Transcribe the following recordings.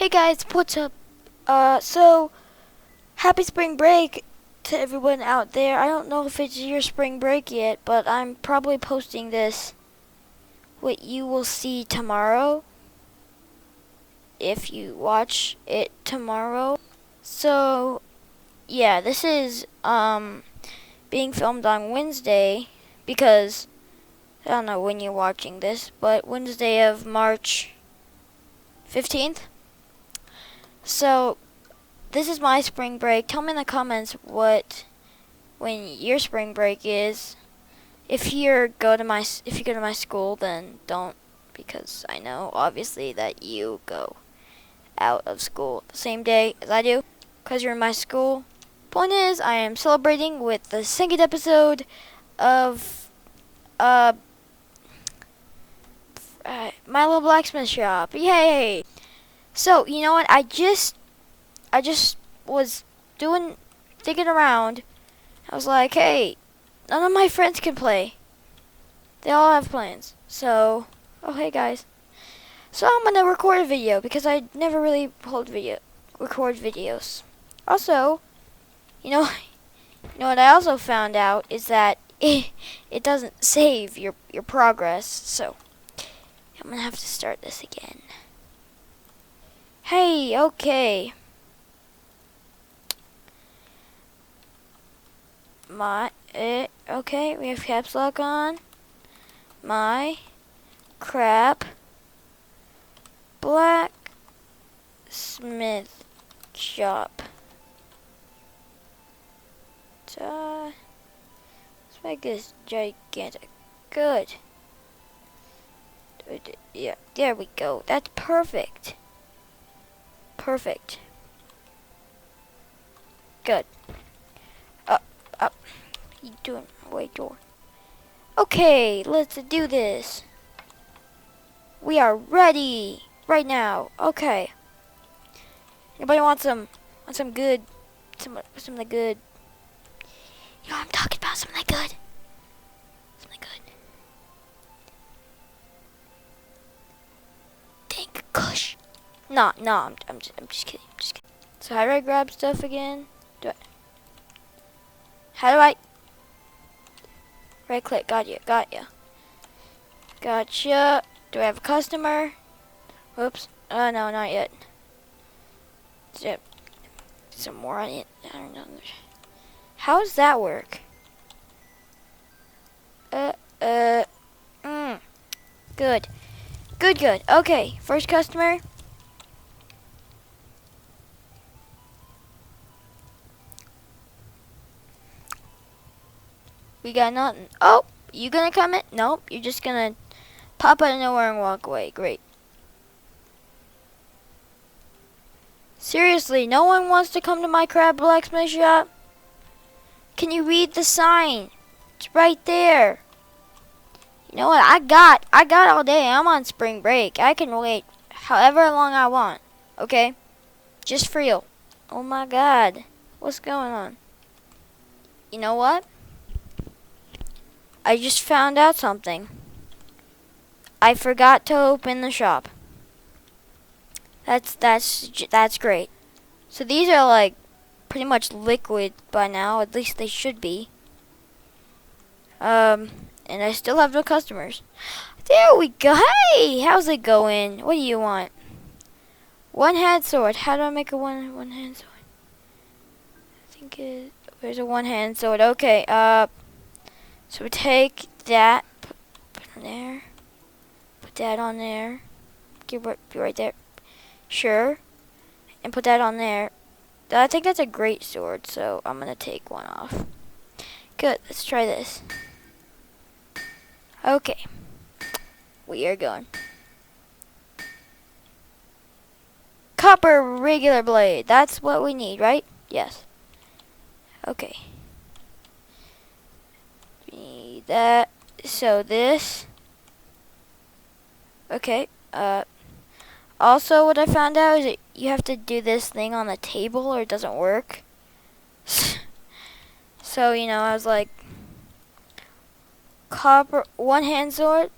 Hey guys, what's up? So happy spring break to everyone out there. I don't know if it's your spring break yet, but I'm probably posting this what you will see tomorrow if you watch it tomorrow. So yeah, this is being filmed on Wednesday because I don't know when you're watching this, but Wednesday of March 15th. So this is my spring break. Tell me in the comments when your spring break is. If you go to my school, then don't, because I know obviously that you go out of school the same day as I do, because you're in my school. Point is, I am celebrating with the second episode of my little blacksmith shop. Yay! So you know what? I just was digging around. I was like, hey, none of my friends can play. They all have plans. So, oh hey guys. So I'm gonna record a video because I never really record videos. Also, you know what I also found out is that it doesn't save your progress. So I'm gonna have to start this again. Hey, okay. Okay, we have caps lock on. My crap blacksmith shop. Let's make this gigantic. Good. Yeah, there we go. That's perfect. Perfect. Good. Up. You doing way door. Okay, let's do this. We are ready right now. Okay. Anybody want some good, some of the good? You know what I'm talking about? Something good. Something good. Think kush. No, I'm just kidding. So how do I grab stuff again? How do I? Right click. Got you. Gotcha. Do I have a customer? Whoops. Oh no, not yet. Zip. Some more on it. I don't know. How does that work? Good. Okay, first customer. We got nothing. Oh, you gonna come in? Nope, you're just gonna pop out of nowhere and walk away. Great. Seriously, no one wants to come to my crab blacksmith shop? Can you read the sign? It's right there. You know what? I got all day. I'm on spring break. I can wait however long I want. Okay? Just for you. Oh my god. What's going on? You know what? I just found out something. I forgot to open the shop. That's great. So these are like pretty much liquid by now. At least they should be. And I still have no customers. There we go. Hey, how's it going? What do you want? One-hand sword. How do I make a one-hand sword? I think there's a one-hand sword. Okay. So we take that, put it on there. Put that on there. Be right there. Sure. And put that on there. I think that's a great sword, so I'm gonna take one off. Good. Let's try this. Okay. We are going. Copper regular blade. That's what we need, right? Yes. Okay. We need that. So this. Okay. Also what I found out is that you have to do this thing on the table or it doesn't work. So, I was like, copper one-hand sword.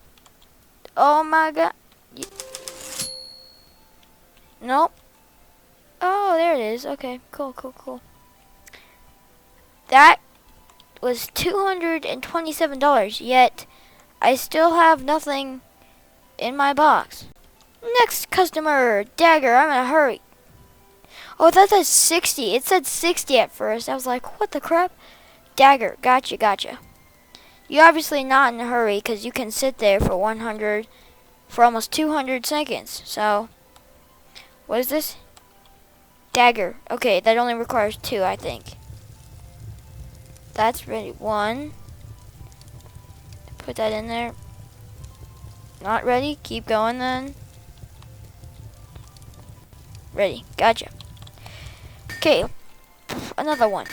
Oh my god. Nope. there it is. Okay, cool, cool, cool. That was $227, yet I still have nothing in my box. Next customer, dagger, I'm in a hurry. Oh, that says 60. It said 60 at first. I was like, what the crap? Dagger, gotcha, gotcha. You're obviously not in a hurry because you can sit there for almost 200 seconds. So, what is this? Dagger. Okay, that only requires 2, I think. That's ready. 1. Put that in there. Not ready? Keep going then. Ready. Gotcha. Okay, another one.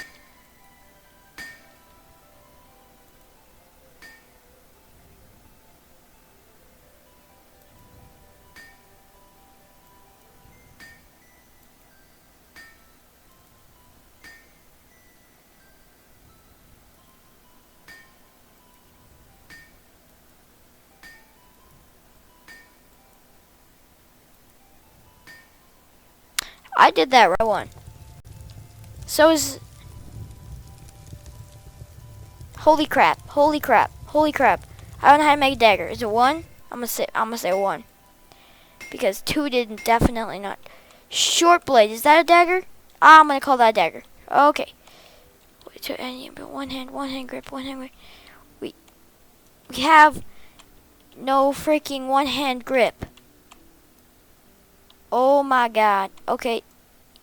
I did that right one. So is... Holy crap. Holy crap. Holy crap. I don't know how to make a dagger. Is it 1? I'm gonna say 1. Because 2 didn't, definitely not. Short blade. Is that a dagger? Ah, I'm gonna call that a dagger. Okay. One hand grip, one hand grip. We have no freaking one hand grip. Oh my god. Okay.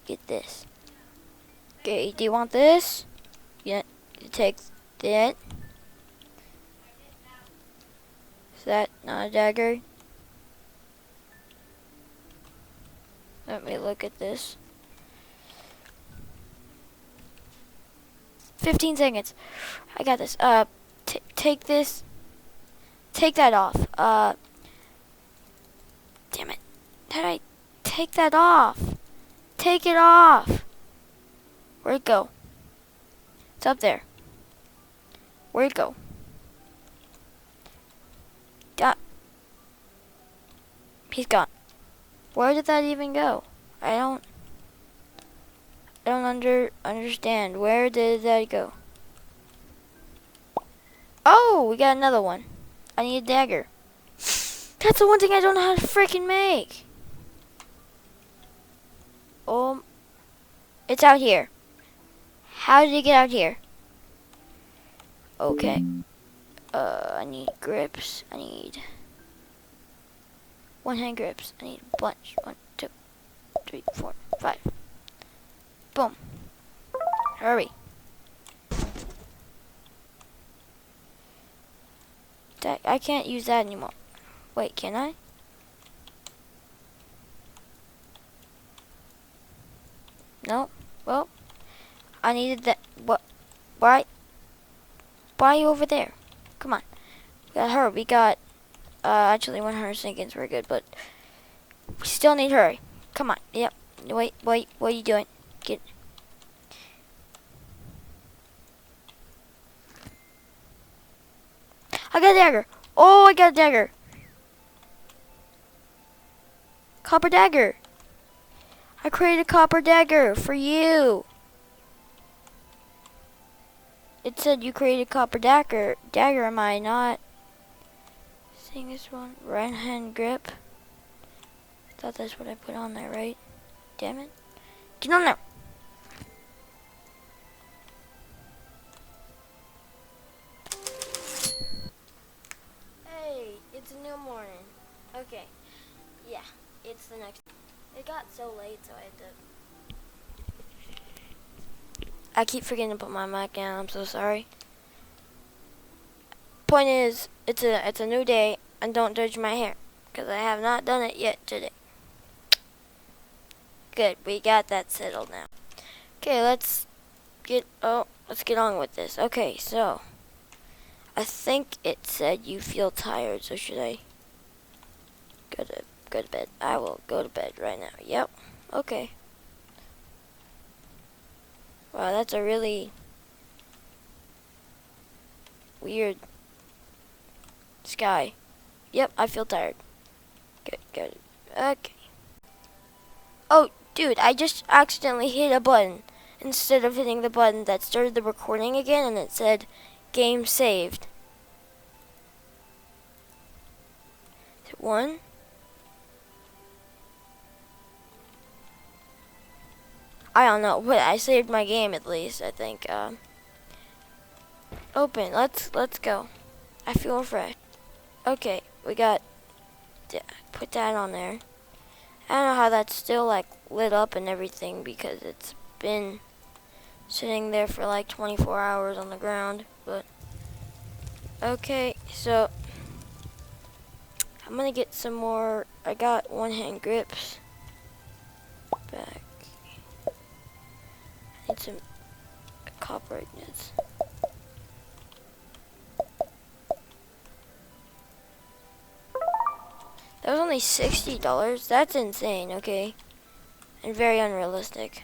Get this. Okay, do you want this? Yeah, you take that. Is that not a dagger? Let me look at this. 15 seconds. I got this. Take this. Take that off. Damn it. How did I take that off? Take it off. Where'd it go? It's up there. Where'd it go? He's gone. Where did that even go? I don't understand. Where did that go? Oh, we got another one. I need a dagger. That's the one thing I don't know how to freaking make. Oh, it's out here. How did it get out here? Okay. I need grips. I need one hand grips. I need a bunch. 1, 2, 3, 4, 5. Boom. Hurry. I can't use that anymore. Wait, can I? No. Well, I needed that. What? Why? Why are you over there? Come on. We got her. We got, actually 100 seconds. We're good, but we still need hurry. Come on. Yep. Wait. What are you doing? Get. I got a dagger. Oh, I got a dagger. Copper dagger. I created a copper dagger for you. It said you created a copper dagger. Am I not seeing this one? Right hand grip. Thought that's what I put on there, right? Damn it. Get on there. Hey, it's a new morning. Okay. Yeah, it's the next. It got so late, so I had to. I keep forgetting to put my mic down. I'm so sorry. Point is, it's a new day, and don't judge my hair, because I have not done it yet today. Good, we got that settled now. Okay, let's get on with this. Okay, so I think it said you feel tired, so should I go to bed? I will go to bed right now. Yep. Okay. Wow, that's a really weird sky. Yep, I feel tired. Good. Okay. Oh, Dude, I just accidentally hit a button instead of hitting the button that started the recording again, and it said game saved. Is it 1? I don't know, but I saved my game at least, I think. Open. Let's go. I feel refreshed. Okay, we got put that on there. I don't know how that's still like lit up and everything because it's been sitting there for like 24 hours on the ground, but okay, so I'm gonna get some more. I got one-hand grips back. I need some copper ignits. That was only $60. That's insane, okay? And very unrealistic.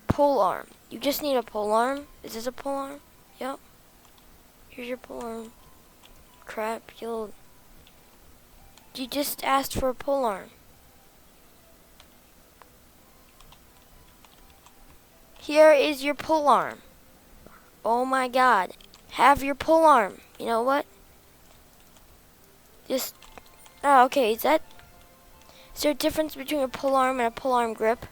Pole arm. You just need a pole arm? Is this a pole arm? Yep. Here's your pole arm. Crap, you just asked for a pole arm. Here is your pole arm. Oh my god. Have your pole arm. You know what? Just... Oh, okay. Is there a difference between a pole arm and a pole arm grip?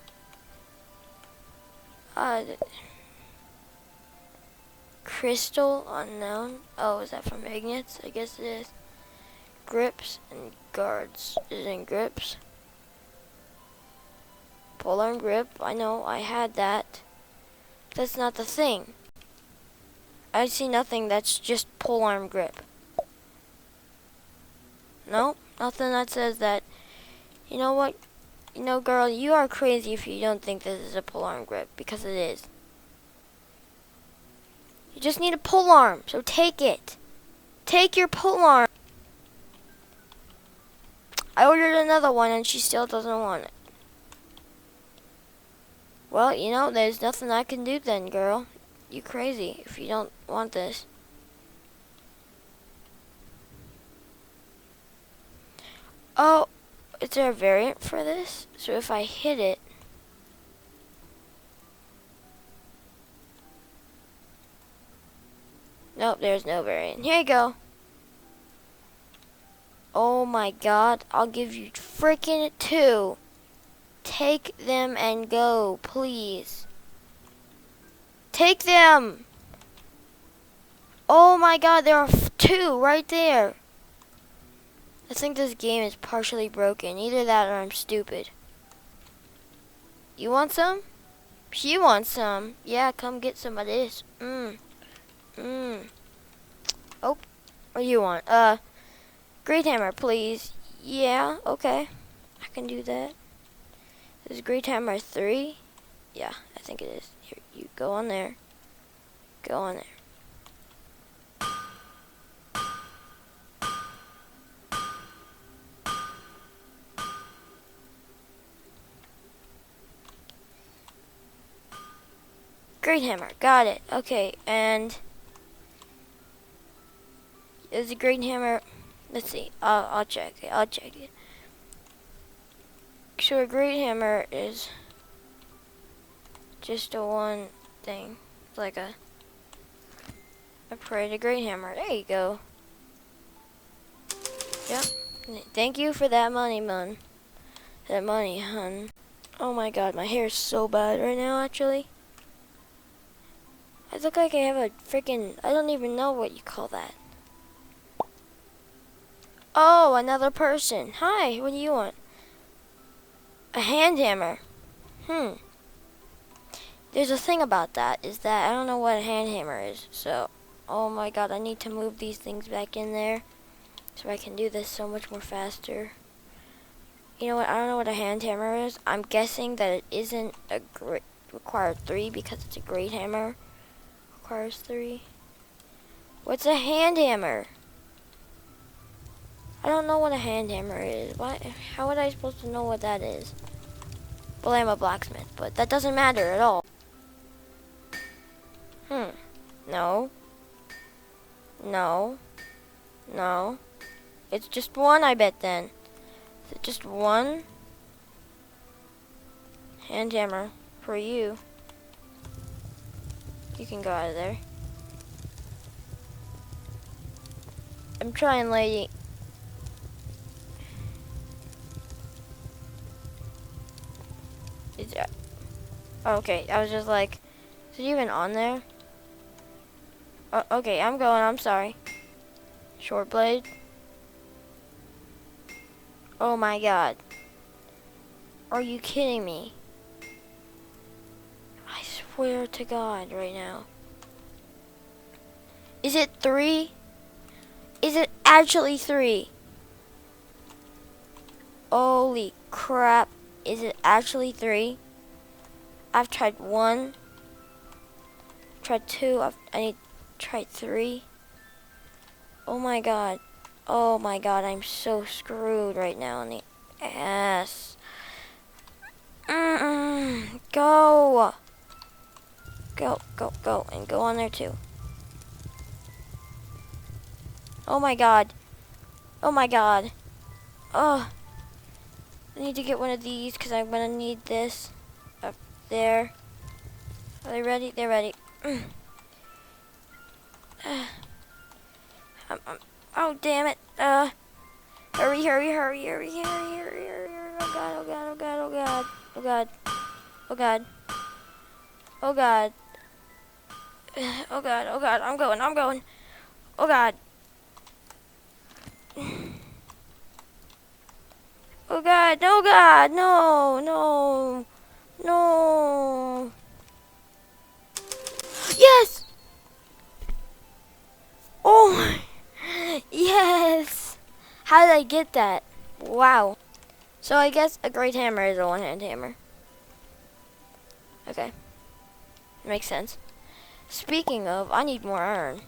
Crystal unknown. Oh, is that from magnets? I guess it is. Grips and guards. Is it in grips? Pole arm grip. I know. I had that. That's not the thing. I see nothing that's just pole arm grip. Nope. Nothing that says that. You know what? You know, girl, you are crazy if you don't think this is a pole arm grip, because it is. You just need a pole arm, so take it. Take your pole arm. I ordered another one and she still doesn't want it. Well, you know, there's nothing I can do then, girl. You crazy if you don't want this. Oh, is there a variant for this? So if I hit it... Nope, there's no variant. Here you go. Oh my god, I'll give you freaking 2. Take them and go, please. Take them! Oh my god, there are 2 right there. I think this game is partially broken. Either that or I'm stupid. You want some? You want some? Yeah, come get some of this. Oh, what do you want? Great hammer, please. Yeah, okay. I can do that. Is Great Hammer 3? Yeah, I think it is. Here, you go on there. Go on there. Great Hammer, got it. Okay, and is a Great Hammer? Let's see. I'll check it. I'll check it. So a Great Hammer is just a one thing. It's like a parade of Great Hammer. There you go. Yep. Thank you for that money, man. That money, hun. Oh my god, my hair is so bad right now, actually. I look like I have a freaking... I don't even know what you call that. Oh, another person. Hi, what do you want? A hand hammer. There's a thing about that, is that I don't know what a hand hammer is. So, oh my god, I need to move these things back in there so I can do this so much more faster. You know what, I don't know what a hand hammer is. I'm guessing that it isn't a required 3 because it's a great hammer. Requires 3. What's a hand hammer? I don't know what a hand hammer is. How would I supposed to know what that is? Well, I'm a blacksmith, but that doesn't matter at all. No. No. No. It's just 1, I bet then. Is it just 1? hand hammer for you. You can go out of there. I'm trying, lady. Okay, I was just like, is it even on there? Okay, I'm going, I'm sorry. Short blade. Oh my god. Are you kidding me? I swear to God right now. Is it 3? Is it actually 3? Holy crap. Is it actually 3? I've tried 1. Tried 2. I need to try 3. Oh my god. Oh my god, I'm so screwed right now in the ass. Go. Go, go, go. And go on there too. Oh my god. Oh my god. Oh. I need to get one of these because I'm going to need this. Up there. Are they ready? They're ready. Oh, damn it. Hurry, hurry, hurry, hurry, hurry, hurry, hurry. Oh god, oh god, oh god, oh god. Oh god. Oh god. Oh god. Oh god, oh god, I'm going, I'm going. Oh god. Oh god, no god, no, no, no. Yes! Oh, yes! How did I get that? Wow. So I guess a great hammer is a one-hand hammer. Okay. Makes sense. Speaking of, I need more iron.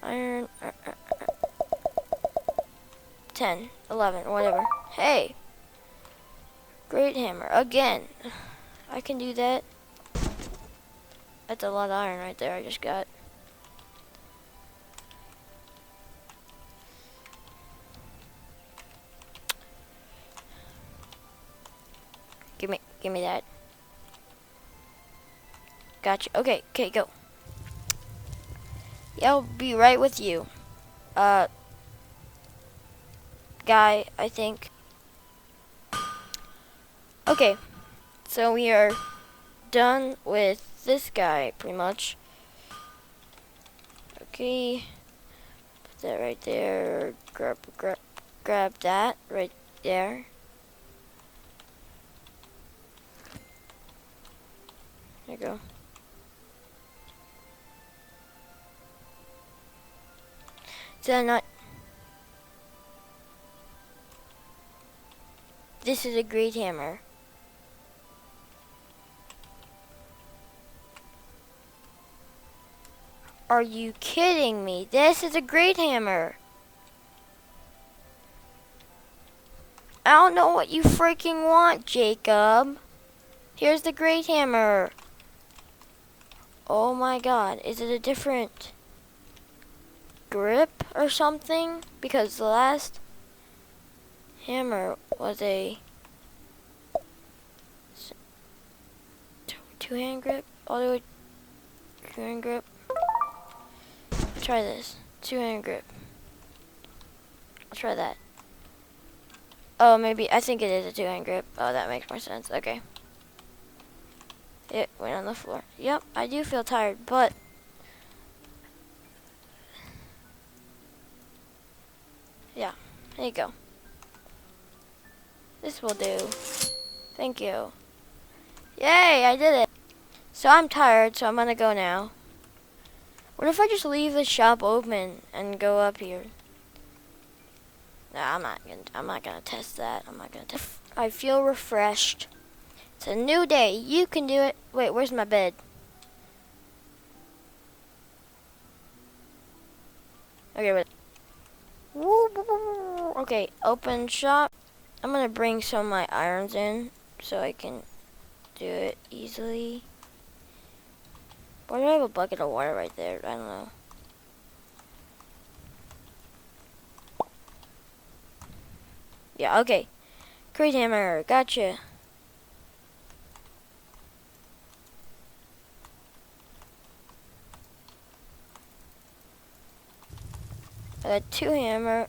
Iron. 10, 11, whatever. Hey! Great hammer. Again. I can do that. That's a lot of iron right there I just got. Give me that. Gotcha. Okay, okay, go. Yeah, I'll be right with you. Guy, I think. Okay, so we are done with this guy, pretty much. Okay, put that right there. Grab that right there. There you go. Did I not? This is a great hammer. Are you kidding me? This is a great hammer. I don't know what you freaking want, Jacob. Here's the great hammer. Oh my god, is it a different grip or something? Because the last hammer was a two-hand grip, all the way two-hand grip. Try this, two-hand grip. I'll try that. Oh, maybe, I think it is a two-hand grip. Oh, that makes more sense, okay. It went on the floor. Yep, I do feel tired, but yeah, there you go. This will do. Thank you. Yay, I did it. So I'm tired, so I'm gonna go now. What if I just leave the shop open and go up here? Nah, I'm not gonna test that. I'm not gonna test. I feel refreshed. It's a new day. You can do it. Wait, where's my bed? Okay, wait. Okay, open shop. I'm gonna bring some of my irons in so I can do it easily. Why do I have a bucket of water right there? I don't know. Yeah, okay. Great hammer, gotcha. A two hammer,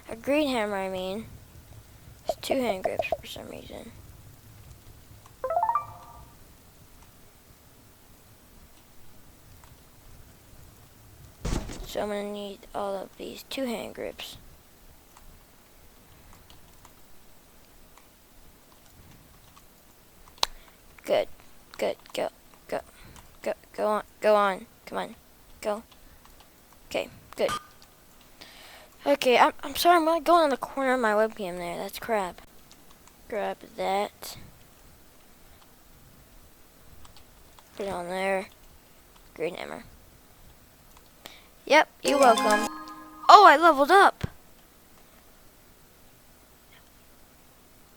a green hammer I mean. It's two hand grips for some reason. So I'm gonna need all of these two hand grips. Good, good, go, go, go, go on, come on, go. Okay, good. Okay, I'm sorry, I'm not going in the corner of my webcam there, that's crap. Grab that. Put it on there. Green hammer. Yep, you're welcome. Oh, I leveled up!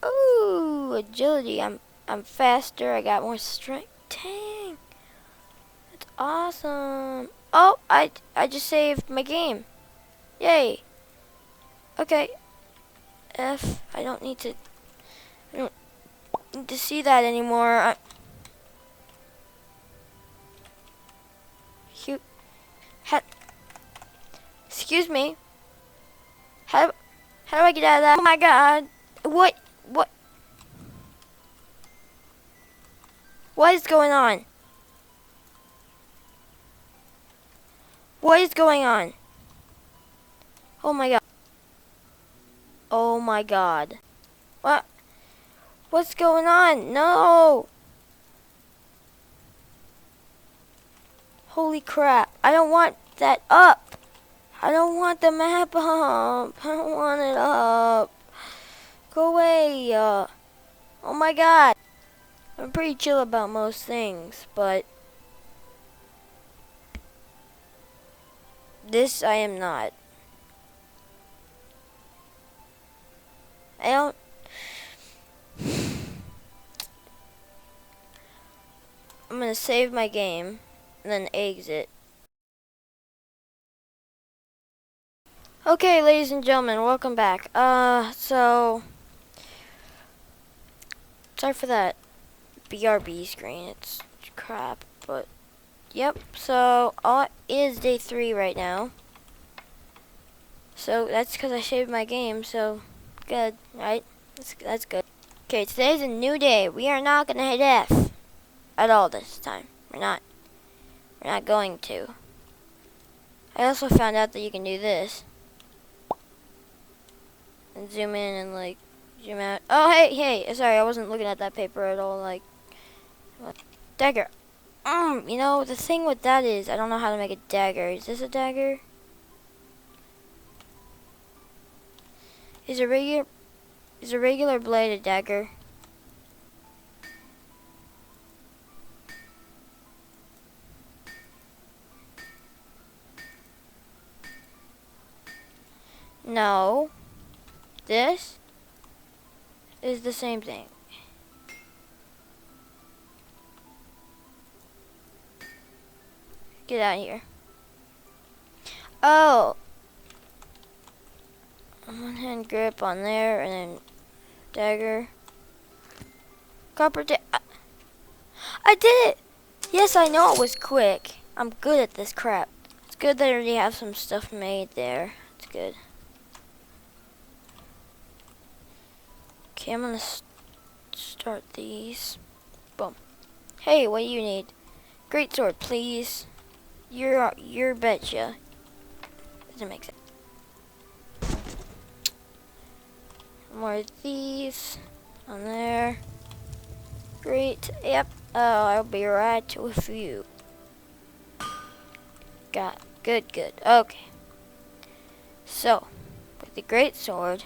Ooh, agility, I'm faster, I got more strength. Dang! That's awesome! Oh, I just saved my game. Yay! Okay. F, I don't need to see that anymore. Excuse me. How do I get out of that? Oh my god. What is going on? What is going on? Oh my god. Oh my god. What's going on? No. Holy crap. I don't want that up. I don't want the map up. I don't want it up. Go away. Oh my god. I'm pretty chill about most things, but this I am not. I don't. I'm gonna save my game and then exit. Okay, ladies and gentlemen, welcome back. So sorry for that BRB screen. It's crap, but yep. So it is day 3 right now. So that's because I saved my game. So good, right? That's good. Okay, today's a new day. We are not gonna hit F at all this time. We're not going to. I also found out that you can do this and zoom in and like zoom out. Oh hey, sorry, I wasn't looking at that paper at all. Like, what? Dagger. You know the thing with that is I don't know how to make a dagger. Is this a dagger? Is a regular blade a dagger? No. This is the same thing. Get out of here. Oh. One hand grip on there and then dagger. Copper I did it! Yes, I know it was quick. I'm good at this crap. It's good that I already have some stuff made there. It's good. Okay, I'm gonna start these. Boom. Hey, what do you need? Great sword, please. You're betcha. Doesn't make sense. More of these on there. Great. Yep. Oh, I'll be right with you. Got good. Okay. So, with the great sword,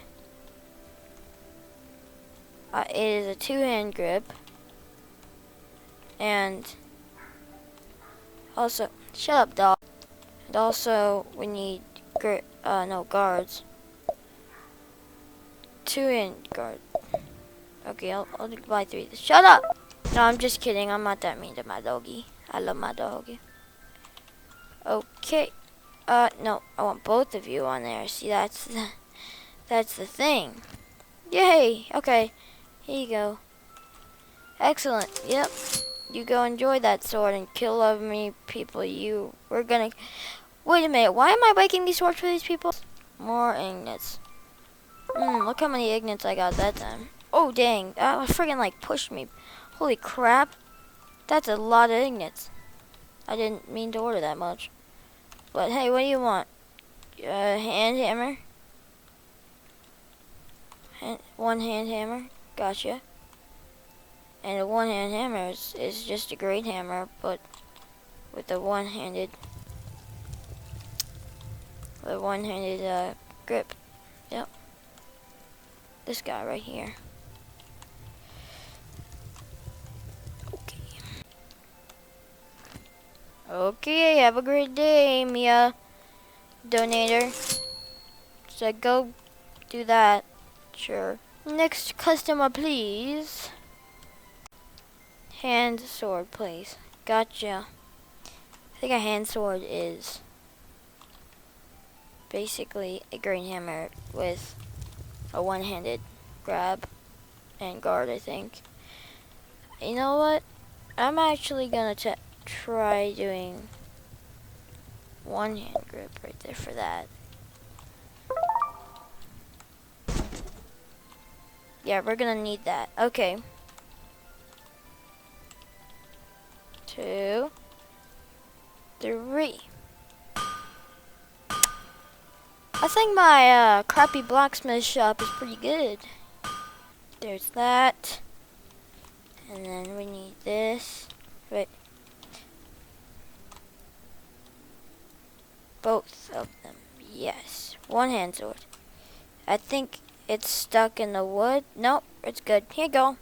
it is a 2-hand grip, and also, shut up, dog. And also, we need guards. 2-hand guard. Okay, I'll buy 3. Shut up! No, I'm just kidding. I'm not that mean to my doggy. I love my doggy. Okay. No, I want both of you on there. See, that's the thing. Yay! Okay, here you go. Excellent. Yep. You go enjoy that sword and kill how many people we're gonna... Wait a minute, why am I making these swords for these people? More ingots. Look how many ingots I got that time. Oh, dang. That friggin' like pushed me. Holy crap. That's a lot of ingots. I didn't mean to order that much. But hey, what do you want? Hand hammer? One hand hammer? Gotcha. And a one-hand hammer is just a great hammer, but with the one-handed grip. Yep. This guy right here. Okay. Okay, have a great day, Mia. Donator. So go do that. Sure. Next customer, please. Hand sword, please. Gotcha. I think a hand sword is basically a great hammer with a one-handed grab and guard, I think. You know what? I'm actually gonna try doing one-hand grip right there for that. Yeah, we're gonna need that. Okay. 2, 3. I think my crappy blacksmith shop is pretty good. There's that. And then we need this. Right. Both of them. Yes. One hand sword. I think it's stuck in the wood. Nope, it's good. Here you go.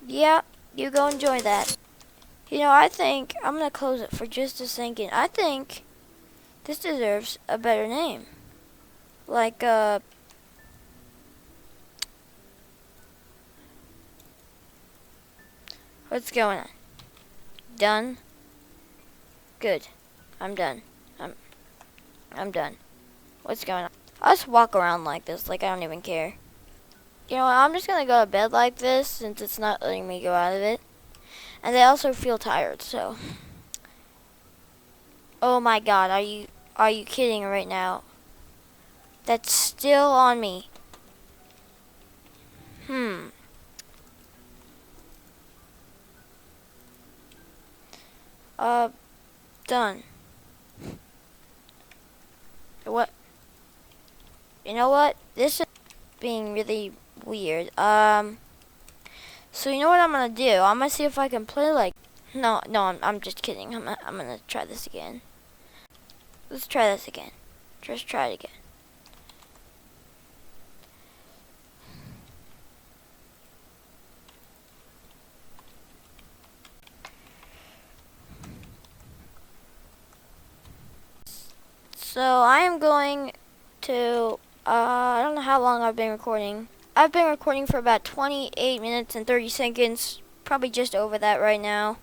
Yeah, you go enjoy that. You know, I think I'm gonna close it for just a second. I think this deserves a better name. Like, what's going on? Done? Good. I'm done. I'm done. What's going on? I'll just walk around like this, like I don't even care. You know what, I'm just gonna go to bed like this since it's not letting me go out of it. And I also feel tired, so. Oh my god, are you kidding right now? That's still on me. Done. What? You know what? This is being really weird. So you know what I'm gonna do? I'm gonna see if I can play like... No, I'm just kidding. I'm gonna try this again. Let's try this again. Just try it again. So I am going to, I don't know how long I've been recording. I've been recording for about 28 minutes and 30 seconds. Probably just over that right now.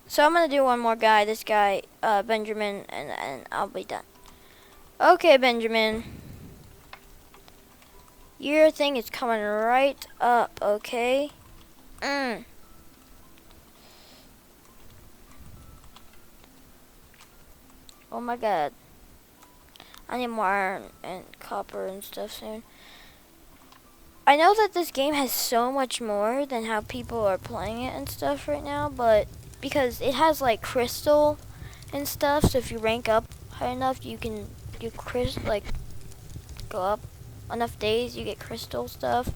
So I'm going to do one more guy. This guy, Benjamin, and I'll be done. Okay, Benjamin. Your thing is coming right up, okay? Oh my god. I need more iron and copper and stuff soon. I know that this game has so much more than how people are playing it and stuff right now, but because it has like crystal and stuff, so if you rank up high enough, you can do like go up enough days, you get crystal stuff.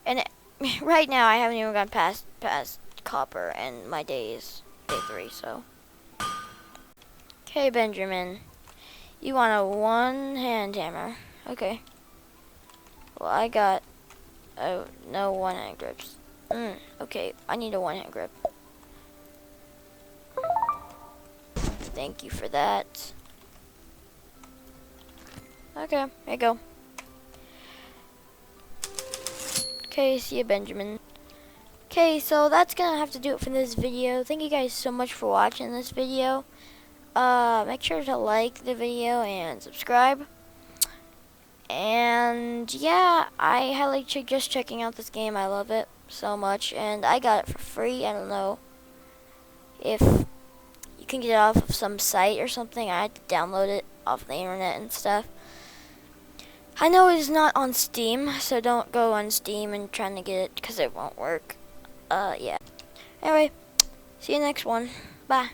And right now, I haven't even gone past copper, and my day is day 3, so. Okay, Benjamin. You want a one-hand hammer. Okay. Well, I got no one-hand grips. Okay, I need a one-hand grip. Thank you for that. Okay, here you go. Okay, see you, Benjamin. Okay, so that's gonna have to do it for this video. Thank you guys so much for watching this video. Make sure to like the video and subscribe. And yeah, I highly suggest checking out this game. I love it so much, and I got it for free. I don't know if you can get it off of some site or something. I had to download it off the internet and stuff. I know it is not on Steam, so don't go on Steam and trying to get it because it won't work. Yeah. Anyway, see you next one. Bye.